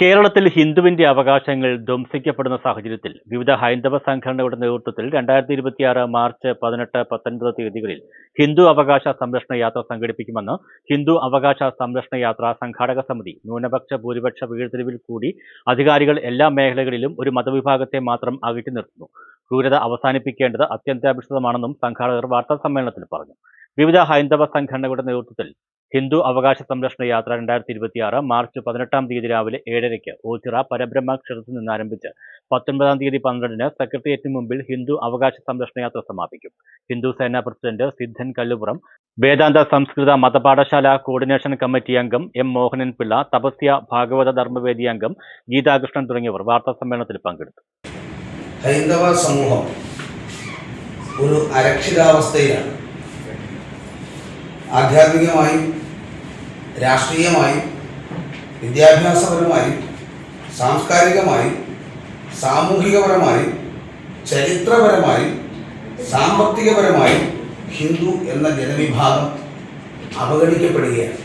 കേരളത്തിൽ ഹിന്ദുവിന്റെ അവകാശങ്ങൾ ധ്വംസിക്കപ്പെടുന്ന സാഹചര്യത്തിൽ വിവിധ ഹൈന്ദവ സംഘടനകളുടെ നേതൃത്വത്തിൽ 2026 മാർച്ച് 18, 19 തീയതികളിൽ ഹിന്ദു അവകാശ സംരക്ഷണ യാത്ര സംഘടിപ്പിക്കുമെന്ന് ഹിന്ദു അവകാശ സംരക്ഷണ യാത്ര സംഘാടക സമിതി ന്യൂനപക്ഷ ഭൂരിപക്ഷ വീഴ്ത്തിരിവിൽ കൂടി അധികാരികൾ എല്ലാ മേഖലകളിലും ഒരു മതവിഭാഗത്തെ മാത്രം അകറ്റി നിർത്തുന്നു. ക്രൂരത അവസാനിപ്പിക്കേണ്ടത് അത്യന്താപേക്ഷിതമാണെന്നും സംഘാടകർ വാർത്താസമ്മേളനത്തിൽ പറഞ്ഞു. വിവിധ ഹൈന്ദവ സംഘടനകളുടെ നേതൃത്വത്തിൽ ഹിന്ദു അവകാശ സംരക്ഷണ യാത്ര 2026 മാർച്ച് 18 തീയതി രാവിലെ 7:30 ഓച്ചിറ പരബ്രഹ്മ ക്ഷേത്രത്തിൽ നിന്ന് ആരംഭിച്ച് 19 തീയതി 12 സെക്രട്ടേറിയറ്റിന് മുമ്പിൽ ഹിന്ദു അവകാശ സംരക്ഷണ യാത്ര സമാപിക്കും. ഹിന്ദു സേനാ പ്രസിഡന്റ് സിദ്ധൻ കല്ലുപുറം, വേദാന്ത സംസ്കൃത മതപാഠശാല കോർഡിനേഷൻ കമ്മിറ്റി അംഗം എം മോഹനൻ പിള്ള, തപസ്യ ഭാഗവത ധർമ്മവേദി അംഗം ഗീതാകൃഷ്ണൻ തുടങ്ങിയവർ വാർത്താസമ്മേളനത്തിൽ പങ്കെടുത്തു. ഹൈന്ദവ സമൂഹം ഒരു അരക്ഷിതാവസ്ഥയിലാണ്. ആധ്യാത്മികമായും രാഷ്ട്രീയമായും വിദ്യാഭ്യാസപരമായും സാംസ്കാരികമായും സാമൂഹികപരമായും ചരിത്രപരമായും സാമ്പത്തികപരമായും ഹിന്ദു എന്ന ജനവിഭാഗം അവഗണിക്കപ്പെടുകയാണ്.